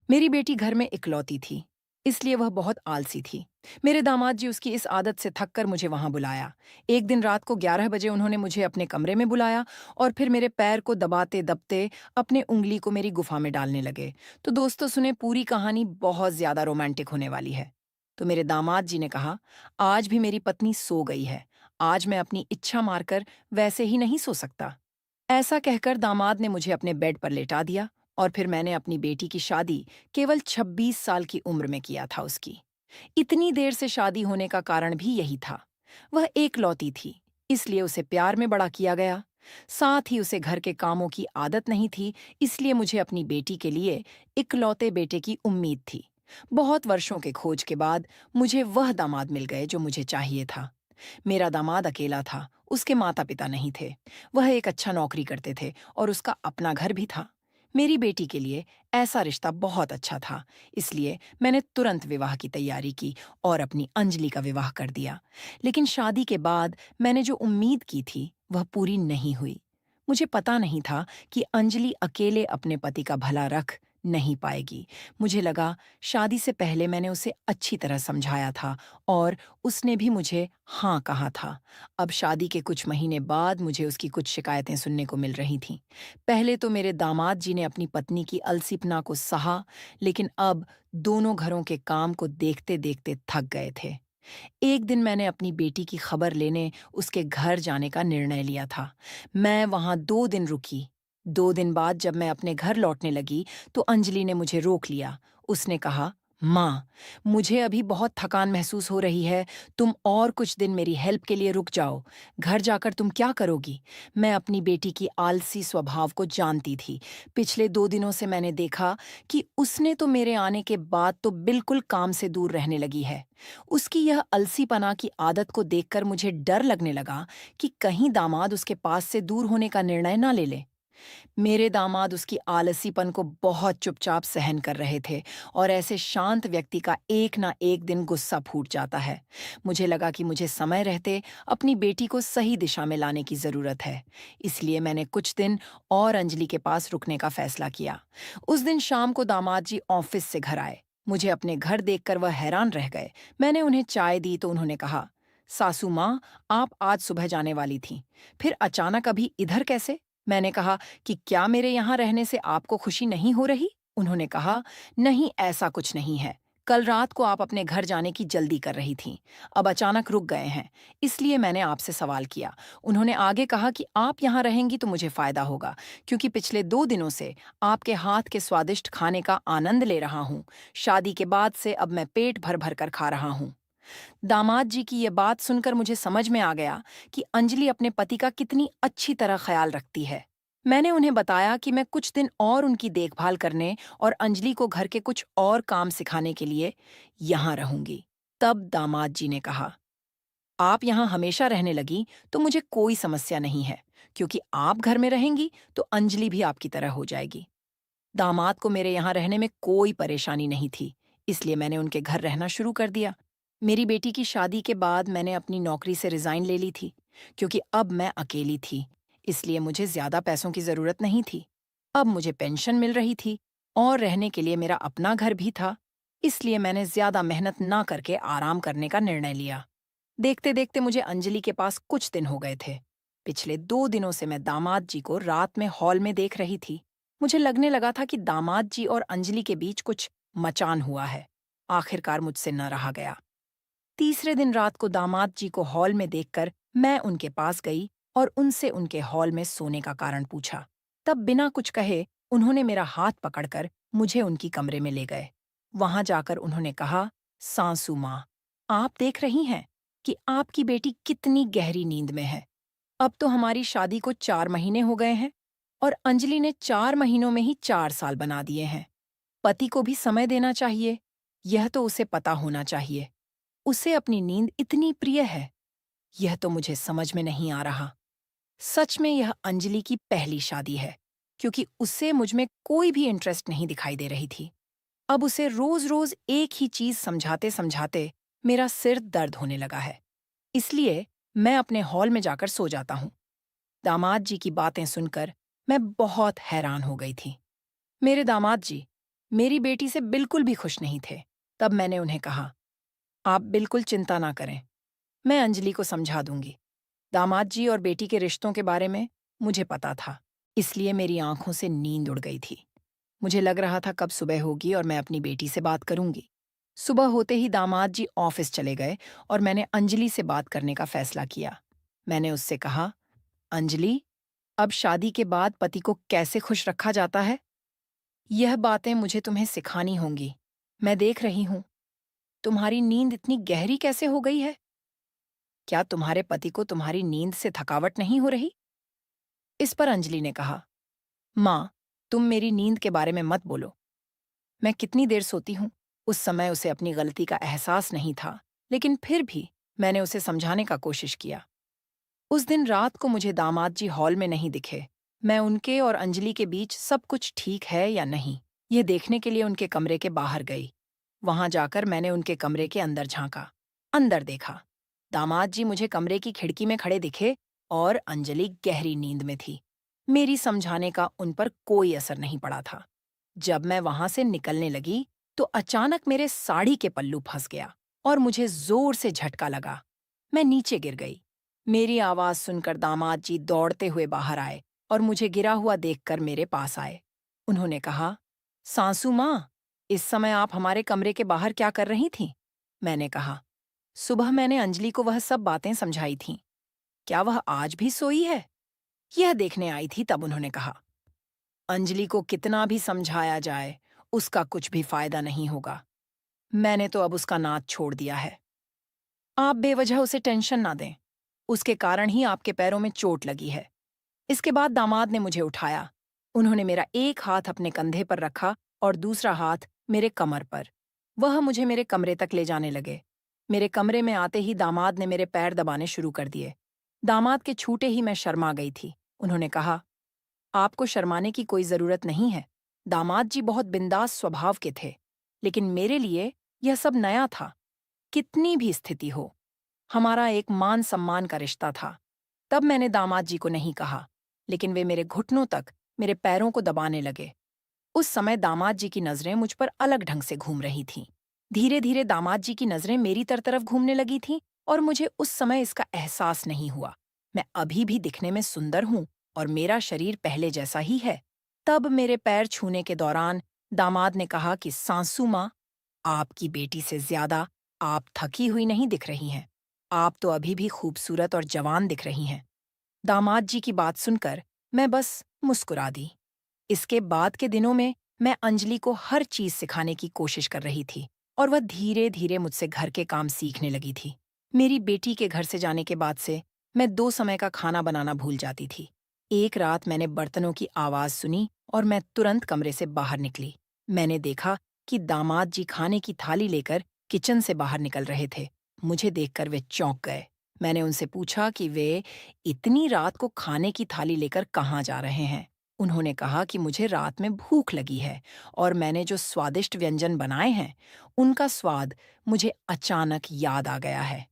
मेरी बेटी घर में इकलौती थी, इसलिए वह बहुत आलसी थी। मेरे दामाद जी उसकी इस आदत से थक कर मुझे वहां बुलाया। एक दिन रात को 11 बजे उन्होंने मुझे अपने कमरे में बुलाया और फिर मेरे पैर को दबाते दबते अपने उंगली को मेरी गुफा में डालने लगे। तो दोस्तों सुने, पूरी कहानी बहुत ज्यादा रोमांटिक होने वाली है। तो मेरे दामाद जी ने कहा, आज भी मेरी पत्नी सो गई है। आज मैं अपनी इच्छा मारकर वैसे ही नहीं सो सकता। ऐसा कहकर दामाद ने मुझे अपने बेड पर लेटा दिया और फिर मैंने अपनी बेटी की शादी केवल 26 साल की उम्र में किया था उसकी। इतनी देर से शादी होने का कारण भी यही था। वह एकलौती थी, इसलिए उसे प्यार में बड़ा किया गया। साथ ही उसे घर के कामों की आदत नहीं थी, इसलिए मुझे अपनी बेटी के लिए इकलौते बेटे की उम्मीद थी। बहुत वर्षों के खोज के बाद मुझे वह दामाद मिल गए जो मुझे चाहिए था। मेरा दामाद अकेला था, उसके माता पिता नहीं थे। वह एक अच्छा नौकरी करते थे और उसका अपना घर भी था। मेरी बेटी के लिए ऐसा रिश्ता बहुत अच्छा था, इसलिए मैंने तुरंत विवाह की तैयारी की और अपनी अंजलि का विवाह कर दिया। लेकिन शादी के बाद मैंने जो उम्मीद की थी वह पूरी नहीं हुई। मुझे पता नहीं था कि अंजलि अकेले अपने पति का भला रख नहीं पाएगी। मुझे लगा, शादी से पहले मैंने उसे अच्छी तरह समझाया था और उसने भी मुझे हाँ कहा था। अब शादी के कुछ महीने बाद मुझे उसकी कुछ शिकायतें सुनने को मिल रही थीं। पहले तो मेरे दामाद जी ने अपनी पत्नी की अलसीपना को सहा, लेकिन अब दोनों घरों के काम को देखते-देखते थक गए थे। एक दिन मैंने अपनी बेटी की खबर लेने उसके घर जाने का निर्णय लिया था। मैं वहां 2 दिन रुकी। 2 दिन बाद जब मैं अपने घर लौटने लगी, तो अंजलि ने मुझे रोक लिया। उसने कहा, माँ, मुझे अभी बहुत थकान महसूस हो रही है। तुम और कुछ दिन मेरी हेल्प के लिए रुक जाओ। घर जाकर तुम क्या करोगी? मैं अपनी बेटी की आलसी स्वभाव को जानती थी। पिछले 2 दिनों से मैंने देखा कि उसने तो मेरे आने के बाद तो बिल्कुल काम से दूर रहने लगी है। उसकी यह अलसीपना की आदत को देखकर मुझे डर लगने लगा कि कहीं दामाद उसके पास से दूर होने का निर्णय ना ले ले। मेरे दामाद उसकी आलसीपन को बहुत चुपचाप सहन कर रहे थे और ऐसे शांत व्यक्ति का एक ना एक दिन गुस्सा फूट जाता है। मुझे लगा कि मुझे समय रहते अपनी बेटी को सही दिशा में लाने की जरूरत है। इसलिए मैंने कुछ दिन और अंजलि के पास रुकने का फैसला किया। उस दिन शाम को दामाद जी ऑफिस से घर आए। मुझे अपने घर देखकर वह हैरान रह गए। मैंने उन्हें चाय दी तो उन्होंने कहा, सासू माँ, आप आज सुबह जाने वाली थीं, फिर अचानक अभी इधर कैसे? मैंने कहा कि क्या मेरे यहाँ रहने से आपको खुशी नहीं हो रही? उन्होंने कहा, नहीं, ऐसा कुछ नहीं है। कल रात को आप अपने घर जाने की जल्दी कर रही थीं, अब अचानक रुक गए हैं, इसलिए मैंने आपसे सवाल किया। उन्होंने आगे कहा कि आप यहाँ रहेंगी तो मुझे फायदा होगा, क्योंकि पिछले 2 दिनों से आपके हाथ के स्वादिष्ट खाने का आनंद ले रहा हूँ। शादी के बाद से अब मैं पेट भर भर कर खा रहा हूँ। दामाद जी की ये बात सुनकर मुझे समझ में आ गया कि अंजलि अपने पति का कितनी अच्छी तरह ख्याल रखती है। मैंने उन्हें बताया कि मैं कुछ दिन और उनकी देखभाल करने और अंजलि को घर के कुछ और काम सिखाने के लिए यहाँ रहूंगी। तब दामाद जी ने कहा, आप यहाँ हमेशा रहने लगी तो मुझे कोई समस्या नहीं है, क्योंकि आप घर में रहेंगी तो अंजलि भी आपकी तरह हो जाएगी। दामाद को मेरे यहाँ रहने में कोई परेशानी नहीं थी, इसलिए मैंने उनके घर रहना शुरू कर दिया। मेरी बेटी की शादी के बाद मैंने अपनी नौकरी से रिजाइन ले ली थी, क्योंकि अब मैं अकेली थी, इसलिए मुझे ज्यादा पैसों की जरूरत नहीं थी। अब मुझे पेंशन मिल रही थी और रहने के लिए मेरा अपना घर भी था, इसलिए मैंने ज्यादा मेहनत ना करके आराम करने का निर्णय लिया। देखते देखते मुझे अंजलि के पास कुछ दिन हो गए थे। पिछले 2 दिनों से मैं दामाद जी को रात में हॉल में देख रही थी। मुझे लगने लगा था कि दामाद जी और अंजलि के बीच कुछ मचान हुआ है। आखिरकार मुझसे न रहा गया। तीसरे दिन रात को दामाद जी को हॉल में देखकर मैं उनके पास गई और उनसे उनके हॉल में सोने का कारण पूछा। तब बिना कुछ कहे उन्होंने मेरा हाथ पकड़कर मुझे उनकी कमरे में ले गए। वहां जाकर उन्होंने कहा, सासू माँ, आप देख रही हैं कि आपकी बेटी कितनी गहरी नींद में है। अब तो हमारी शादी को 4 महीने हो गए हैं और अंजलि ने 4 महीनों में ही 4 साल बना दिए हैं। पति को भी समय देना चाहिए, यह तो उसे पता होना चाहिए। उसे अपनी नींद इतनी प्रिय है, यह तो मुझे समझ में नहीं आ रहा। सच में यह अंजलि की पहली शादी है, क्योंकि उसे मुझ में कोई भी इंटरेस्ट नहीं दिखाई दे रही थी। अब उसे रोज रोज एक ही चीज समझाते समझाते मेरा सिर दर्द होने लगा है। इसलिए मैं अपने हॉल में जाकर सो जाता हूँ। दामाद जी की बातें सुनकर मैं बहुत हैरान हो गई थी। मेरे दामाद जी, मेरी बेटी से बिल्कुल भी खुश नहीं थे। तब मैंने उन्हें कहा, आप बिल्कुल चिंता ना करें, मैं अंजलि को समझा दूंगी। दामाद जी और बेटी के रिश्तों के बारे में मुझे पता था, इसलिए मेरी आंखों से नींद उड़ गई थी। मुझे लग रहा था कब सुबह होगी और मैं अपनी बेटी से बात करूंगी। सुबह होते ही दामाद जी ऑफिस चले गए और मैंने अंजलि से बात करने का फैसला किया। मैंने उससे कहा, अंजलि, अब शादी के बाद पति को कैसे खुश रखा जाता है, यह बातें मुझे तुम्हें सिखानी होंगी। मैं देख रही हूं, तुम्हारी नींद इतनी गहरी कैसे हो गई है? क्या तुम्हारे पति को तुम्हारी नींद से थकावट नहीं हो रही? इस पर अंजलि ने कहा, माँ, तुम मेरी नींद के बारे में मत बोलो। मैं कितनी देर सोती हूँ? उस समय उसे अपनी गलती का एहसास नहीं था, लेकिन फिर भी मैंने उसे समझाने का कोशिश किया। उस दिन रात को मुझे दामाद जी हॉल में नहीं दिखे। मैं उनके और अंजलि के बीच सब कुछ ठीक है या नहीं, ये देखने के लिए उनके कमरे के बाहर गई। वहां जाकर मैंने उनके कमरे के अंदर झांका। अंदर देखा। दामाद जी मुझे कमरे की खिड़की में खड़े दिखे और अंजलि गहरी नींद में थी। मेरी समझाने का उन पर कोई असर नहीं पड़ा था। जब मैं वहां से निकलने लगी, तो अचानक मेरे साड़ी के पल्लू फंस गया और मुझे जोर से झटका लगा। मैं नीचे गिर गई। मेरी आवाज सुनकर दामाद जी दौड़ते हुए बाहर आए और मुझे गिरा हुआ देखकर मेरे पास आए। उन्होंने कहा, सासू माँ, इस समय आप हमारे कमरे के बाहर क्या कर रही थीं? मैंने कहा, सुबह मैंने अंजलि को वह सब बातें समझाई थीं। क्या वह आज भी सोई है? यह देखने आई थी। तब उन्होंने कहा, अंजलि को कितना भी समझाया जाए, उसका कुछ भी फायदा नहीं होगा। मैंने तो अब उसका नाच छोड़ दिया है। आप बेवजह उसे टेंशन ना दें। उसके कारण ही आपके पैरों में चोट लगी है। इसके बाद दामाद ने मुझे उठाया। उन्होंने मेरा एक हाथ अपने कंधे पर रखा और दूसरा हाथ मेरे कमर पर। वह मुझे मेरे कमरे तक ले जाने लगे। मेरे कमरे में आते ही दामाद ने मेरे पैर दबाने शुरू कर दिए। दामाद के छूटे ही मैं शर्मा गई थी। उन्होंने कहा, आपको शर्माने की कोई जरूरत नहीं है। दामाद जी बहुत बिंदास स्वभाव के थे, लेकिन मेरे लिए यह सब नया था। कितनी भी स्थिति हो, हमारा एक मान सम्मान का रिश्ता था। तब मैंने दामाद जी को नहीं कहा, लेकिन वे मेरे घुटनों तक मेरे पैरों को दबाने लगे। उस समय दामाद जी की नजरें मुझ पर अलग ढंग से घूम रही थीं। धीरे धीरे दामाद जी की नजरें मेरी तरफ घूमने लगी थीं और मुझे उस समय इसका एहसास नहीं हुआ। मैं अभी भी दिखने में सुंदर हूं और मेरा शरीर पहले जैसा ही है। तब मेरे पैर छूने के दौरान दामाद ने कहा कि सासू माँ, आपकी बेटी से ज्यादा आप थकी हुई नहीं दिख रही हैं। आप तो अभी भी खूबसूरत और जवान दिख रही हैं। दामाद जी की बात सुनकर मैं बस मुस्कुरा दी। इसके बाद के दिनों में मैं अंजलि को हर चीज सिखाने की कोशिश कर रही थी और वह धीरे धीरे मुझसे घर के काम सीखने लगी थी। मेरी बेटी के घर से जाने के बाद से मैं 2 समय का खाना बनाना भूल जाती थी। एक रात मैंने बर्तनों की आवाज सुनी और मैं तुरंत कमरे से बाहर निकली। मैंने देखा कि दामाद जी खाने की थाली लेकर किचन से बाहर निकल रहे थे। मुझे देखकर वे चौंक गए। मैंने उनसे पूछा कि वे इतनी रात को खाने की थाली लेकर कहाँ जा रहे हैं। उन्होंने कहा कि मुझे रात में भूख लगी है और मैंने जो स्वादिष्ट व्यंजन बनाए हैं, उनका स्वाद मुझे अचानक याद आ गया है।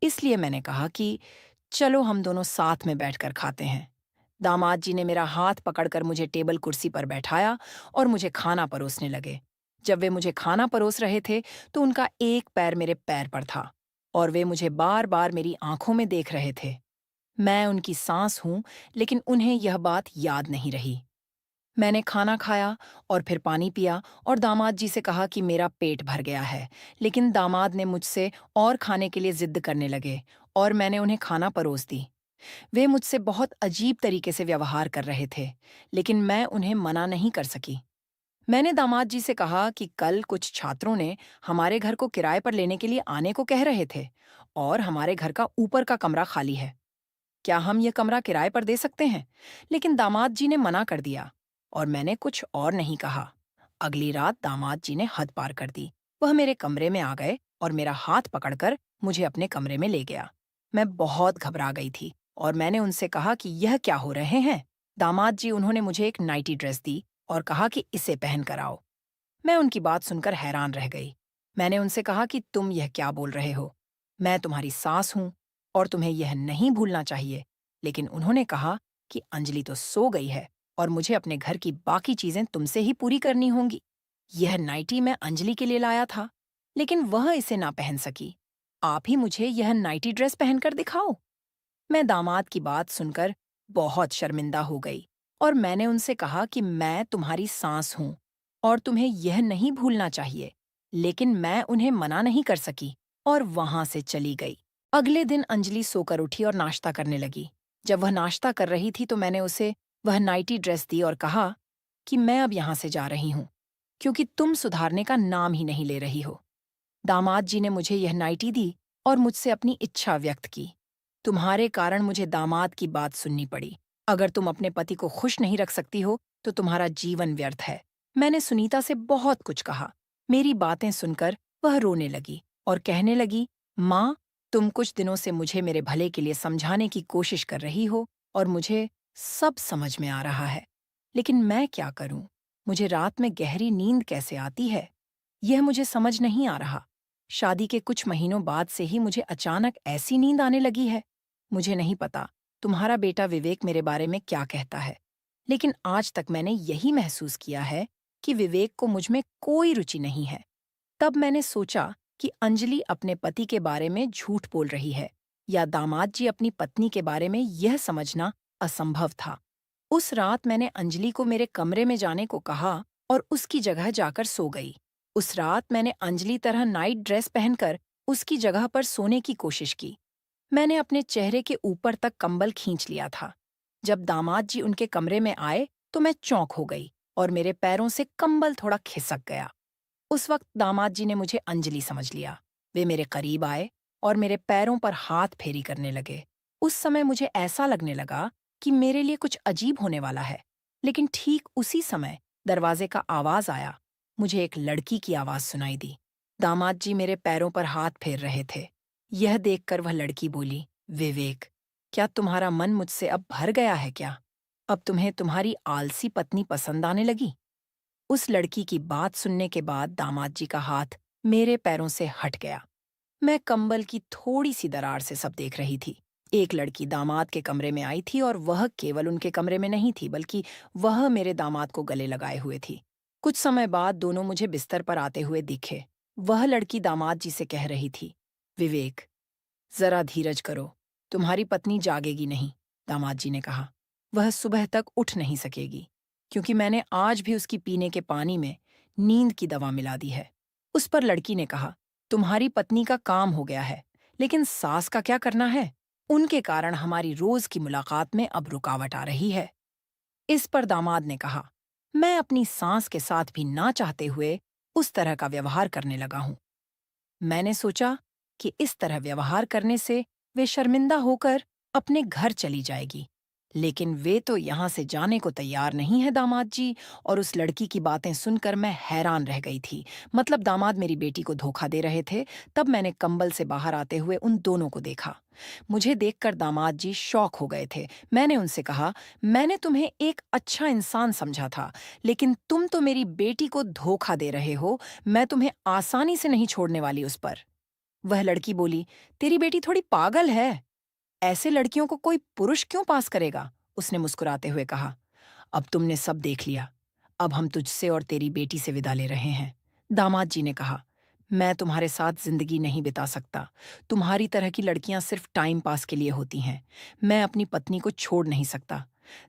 इसलिए मैंने कहा कि चलो हम दोनों साथ में बैठकर खाते हैं। दामाद जी ने मेरा हाथ पकड़कर मुझे टेबल कुर्सी पर बैठाया और मुझे खाना परोसने लगे। जब वे मुझे खाना परोस रहे थे, तो उनका एक पैर मेरे पैर पर था और वे मुझे बार बार मेरी आंखों में देख रहे थे। मैं उनकी सांस हूं, लेकिन उन्हें यह बात याद नहीं रही। मैंने खाना खाया और फिर पानी पिया और दामाद जी से कहा कि मेरा पेट भर गया है, लेकिन दामाद ने मुझसे और खाने के लिए जिद करने लगे और मैंने उन्हें खाना परोस दी। वे मुझसे बहुत अजीब तरीके से व्यवहार कर रहे थे, लेकिन मैं उन्हें मना नहीं कर सकी। मैंने दामाद जी से कहा कि कल कुछ छात्रों ने हमारे घर को किराए पर लेने के लिए आने को कह रहे थे और हमारे घर का ऊपर का कमरा खाली है। क्या हम ये कमरा किराए पर दे सकते हैं? लेकिन दामाद जी ने मना कर दिया और मैंने कुछ और नहीं कहा। अगली रात दामाद जी ने हद पार कर दी। वह मेरे कमरे में आ गए और मेरा हाथ पकड़कर मुझे अपने कमरे में ले गया। मैं बहुत घबरा गई थी और मैंने उनसे कहा कि यह क्या हो रहे हैं। दामाद जी उन्होंने मुझे एक नाइटी ड्रेस दी और कहा कि इसे पहन कर आओ। मैं उनकी बात सुनकर हैरान रह गई। मैंने उनसे कहा कि तुम यह क्या बोल रहे हो? मैं तुम्हारी सास हूं और तुम्हें यह नहीं भूलना चाहिए। लेकिन उन्होंने कहा कि अंजलि तो सो गई है और मुझे अपने घर की बाकी चीजें तुमसे ही पूरी करनी होंगी। यह नाइटी मैं अंजलि के लिए लाया था, लेकिन वह इसे ना पहन सकी। आप ही मुझे यह नाइटी ड्रेस पहनकर दिखाओ। मैं दामाद की बात सुनकर बहुत शर्मिंदा हो गई और मैंने उनसे कहा कि मैं तुम्हारी सास हूं और तुम्हें यह नहीं भूलना चाहिए। लेकिन मैं उन्हें मना नहीं कर सकी और वहां से चली गई। अगले दिन अंजलि सोकर उठी और नाश्ता करने लगी। जब वह नाश्ता कर रही थी तो मैंने उसे वह नाइटी ड्रेस दी और कहा कि मैं अब यहां से जा रही हूं, क्योंकि तुम सुधारने का नाम ही नहीं ले रही हो। दामाद जी ने मुझे यह नाइटी दी और मुझसे अपनी इच्छा व्यक्त की। तुम्हारे कारण मुझे दामाद की बात सुननी पड़ी। अगर तुम अपने पति को खुश नहीं रख सकती हो तो तुम्हारा जीवन व्यर्थ है। मैंने सुनीता से बहुत कुछ कहा। मेरी बातें सुनकर वह रोने लगी और कहने लगी, माँ, तुम कुछ दिनों से मुझे मेरे भले के लिए समझाने की कोशिश कर रही हो और मुझे सब समझ में आ रहा है, लेकिन मैं क्या करूं? मुझे रात में गहरी नींद कैसे आती है, यह मुझे समझ नहीं आ रहा। शादी के कुछ महीनों बाद से ही मुझे अचानक ऐसी नींद आने लगी है। मुझे नहीं पता तुम्हारा बेटा विवेक मेरे बारे में क्या कहता है, लेकिन आज तक मैंने यही महसूस किया है कि विवेक को मुझ में कोई रुचि नहीं है। तब मैंने सोचा कि अंजलि अपने पति के बारे में झूठ बोल रही है या दामाद जी अपनी पत्नी के बारे में यह समझना असंभव था। उस रात मैंने अंजलि को मेरे कमरे में जाने को कहा और उसकी जगह जाकर सो गई। उस रात मैंने अंजलि तरह नाइट ड्रेस पहनकर उसकी जगह पर सोने की कोशिश की। मैंने अपने चेहरे के ऊपर तक कंबल खींच लिया था। जब दामाद जी उनके कमरे में आए तो मैं चौंक हो गई और मेरे पैरों से कंबल थोड़ा खिसक गया। उस वक्त दामाद जी ने मुझे अंजलि समझ लिया। वे मेरे करीब आए और मेरे पैरों पर हाथ फेरी करने लगे। उस समय मुझे ऐसा लगने लगा कि मेरे लिए कुछ अजीब होने वाला है। लेकिन ठीक उसी समय दरवाजे का आवाज आया। मुझे एक लड़की की आवाज सुनाई दी। दामाद जी मेरे पैरों पर हाथ फेर रहे थे। यह देखकर वह लड़की बोली, विवेक, क्या तुम्हारा मन मुझसे अब भर गया है क्या? अब तुम्हें तुम्हारी आलसी पत्नी पसंद आने लगी? उस लड़की की बात सुनने के बाद दामाद जी का हाथ मेरे पैरों से हट गया। मैं कंबल की थोड़ी सी दरार से सब देख रही थी। एक लड़की दामाद के कमरे में आई थी और वह केवल उनके कमरे में नहीं थी, बल्कि वह मेरे दामाद को गले लगाए हुए थी। कुछ समय बाद दोनों मुझे बिस्तर पर आते हुए दिखे। वह लड़की दामाद जी से कह रही थी, विवेक, जरा धीरज करो, तुम्हारी पत्नी जागेगी नहीं। दामाद जी ने कहा, वह सुबह तक उठ नहीं सकेगी, क्योंकि मैंने आज भी उसकी पीने के पानी में नींद की दवा मिला दी है। उस पर लड़की ने कहा, तुम्हारी पत्नी का काम हो गया है, लेकिन सास का क्या करना है? उनके कारण हमारी रोज की मुलाकात में अब रुकावट आ रही है। इस पर दामाद ने कहा, मैं अपनी सास के साथ भी ना चाहते हुए उस तरह का व्यवहार करने लगा हूं। मैंने सोचा कि इस तरह व्यवहार करने से वे शर्मिंदा होकर अपने घर चली जाएगी, लेकिन वे तो यहाँ से जाने को तैयार नहीं है दामाद जी। और उस लड़की की बातें सुनकर मैं हैरान रह गई थी। मतलब दामाद मेरी बेटी को धोखा दे रहे थे। तब मैंने कंबल से बाहर आते हुए उन दोनों को देखा। मुझे देखकर दामाद जी शॉक हो गए थे। मैंने उनसे कहा, मैंने तुम्हें एक अच्छा इंसान समझा था, लेकिन तुम तो मेरी बेटी को धोखा दे रहे हो। मैं तुम्हें आसानी से नहीं छोड़ने वाली उस पर। वह लड़की बोली, तेरी बेटी थोड़ी पागल है। ऐसे लड़कियों को कोई पुरुष क्यों पास करेगा? उसने मुस्कुराते हुए कहा, अब तुमने सब देख लिया। अब हम तुझसे और तेरी बेटी से विदा ले रहे हैं। दामाद जी ने कहा, मैं तुम्हारे साथ जिंदगी नहीं बिता सकता। तुम्हारी तरह की लड़कियां सिर्फ टाइम पास के लिए होती हैं। मैं अपनी पत्नी को छोड़ नहीं सकता।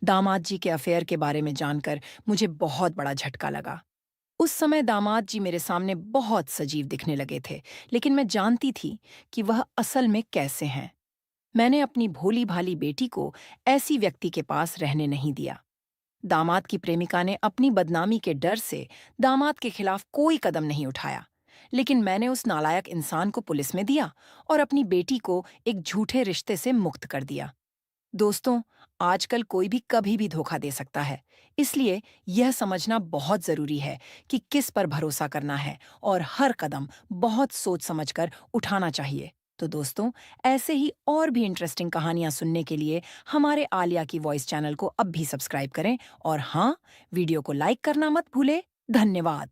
दामाद जी के अफेयर के बारे में जानकर मुझे बहुत बड़ा झटका लगा। उस समय दामाद जी मेरे सामने बहुत सजीव दिखने लगे थे, लेकिन मैं जानती थी कि वह असल में कैसे हैं। मैंने अपनी भोली भाली बेटी को ऐसी व्यक्ति के पास रहने नहीं दिया। दामाद की प्रेमिका ने अपनी बदनामी के डर से दामाद के खिलाफ कोई कदम नहीं उठाया, लेकिन मैंने उस नालायक इंसान को पुलिस में दिया और अपनी बेटी को एक झूठे रिश्ते से मुक्त कर दिया। दोस्तों, आजकल कोई भी कभी भी धोखा दे सकता है, इसलिए यह समझना बहुत जरूरी है कि किस पर भरोसा करना है और हर कदम बहुत सोच समझकर उठाना चाहिए। तो दोस्तों, ऐसे ही और भी इंटरेस्टिंग कहानियां सुनने के लिए हमारे आलिया की वॉइस चैनल को अब भी सब्सक्राइब करें और हाँ, वीडियो को लाइक करना मत भूलें। धन्यवाद।